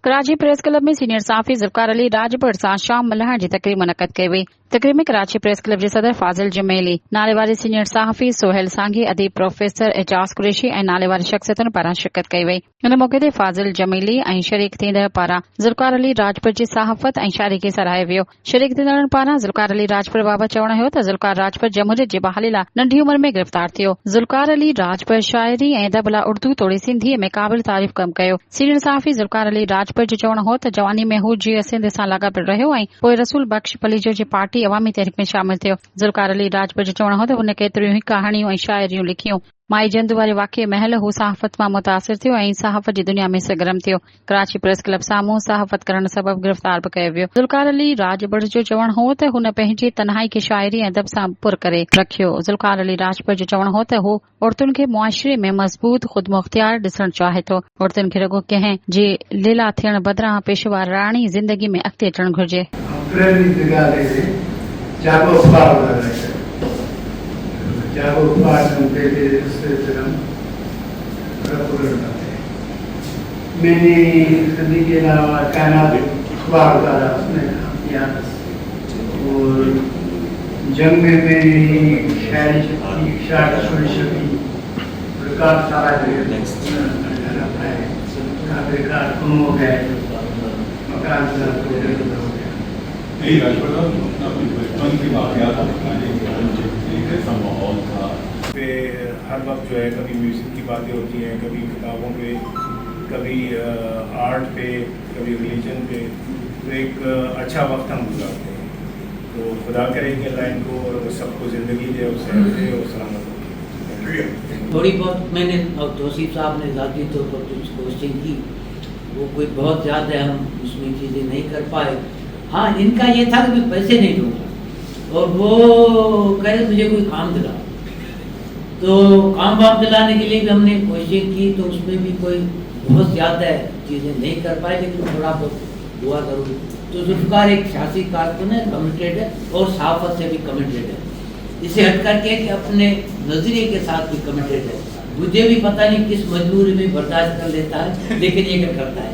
Karachi press club में senior सहाफ़ी ज़ुल्फ़िकार अली राजभर सां शाम मल्हाइण जी तक़रीब मुनक़द कई वई। तक़रीब में कराची प्रेस क्लब जे सदर फाज़िल जमेली, नाले वारे सीनियर सहाफ़ी सोहेल सांघी, अदीब प्रोफेसर एजाज़ कुरैशी ऐं नाले वारी शख़्सियतुनि पारां शिरकत कई वई। इन मौक़े ते फाज़िल जमेली ऐं शरीक थींदड़ पारां ज़ुल्फ़िकार अली राजभर जी सहाफ़त ऐं शाइरी खे सराहियो वियो। शरीक थींदड़नि पारां ज़ुल्फ़िकार अली राजभर बाबति चवणु हो त ज़ुल्फ़िकार राजभर जमहूरियत जे बहाली लाइ नंढी उमिरि में गिरफ़्तार थियो। ज़ुल्फ़िकार अली राजभर शाइरी ऐं अदब लाइ उर्दू तोड़ी सिंधीअ में क़ाबिल तारीफ़ कमु कयो। सीनियर सहाफ़ी ज़ुल्फ़िकार अली राजभर जो चवणु हो त जवानी में हू जीअ सिंध सां लाॻापियल रहियो ऐं पोइ रसूल बख्श पलीजो जी पार्टी अवामी तहरीक में शामिल थियो। ज़ुल्फ़िकार अली राजभर जो चवणु हो त हुन केतिरियूं ई कहाणियूं ऐं शाइरियूं लिखियूं। माई जंद वारे वाक़िए महल हू सहाफ़त मां मुतासिर थियो ऐं सहाफ़त जी दुनिया में सरगर्म थियो। कराची प्रेस क्लब साम्हूं सहाफ़त करण सबबि गिरफ़्तार बि कयो वियो। ज़ुल्फ़िकार अली राजभर जो चवणु हो त हुन पंहिंजी तन्हाई खे शाइरी ऐं अदब सां पुर करे रखियो। ज़ुल्फ़िकार अली राजभर जो चवणु हो त हू औरतुनि खे मुआशरे में मज़बूत ख़ुदमुख़्तियार ॾिसणु चाहे थो। औरतुनि खे रुॻो कंहिं जे लीला थियण बदिरां पेशेवर राणी ज़िंदगी में अॻिते अचणु घुरिजे। मैंने सदी के अलावा कायनात अखबार उतारा उसमें किया और जंग में मेरी शायरी शक्ति शायर सुनी शक्ति प्रकार सारा बेकार गुम हो गए मकान बचपन की वाक़यात कैसा माहौल था पे हर वक्त जो है कभी म्यूज़िक की बातें होती हैं, कभी किताबों पे, कभी आर्ट पे, कभी रिलीजन पे। तो एक अच्छा वक्त हम गुजारते हैं। तो खुदा करे कि अल्लाह इनको और सबको ज़िंदगी दे और सेहत दे और सलामत रखे। थोड़ी बहुत मैंने और तौसीफ साहब ने ज़ाती तौर पर कुछ कोशिश की, वो कोई बहुत ज़्यादा हम उसमें चीज़ें नहीं कर पाए। हाँ, इनका ये था कि मैं पैसे नहीं दूँगा और वो कह रहे मुझे कोई काम दिला, तो काम वाम दिलाने के लिए भी हमने कोशिश की, तो उसमें भी कोई बहुत ज़्यादा चीज़ें नहीं कर पाए, लेकिन थोड़ा बहुत हुआ ज़रूर। तो ज़ुल्फ़िकार एक सियासी कारकुन है, कमिटेड है और सहाफ़त से भी कमिटेड है। इसे हट करके कि अपने नज़रिए के साथ भी कमिटेड है। मुझे भी पता नहीं किस मजबूरी में बर्दाश्त कर लेता है, लेकिन ये करता है।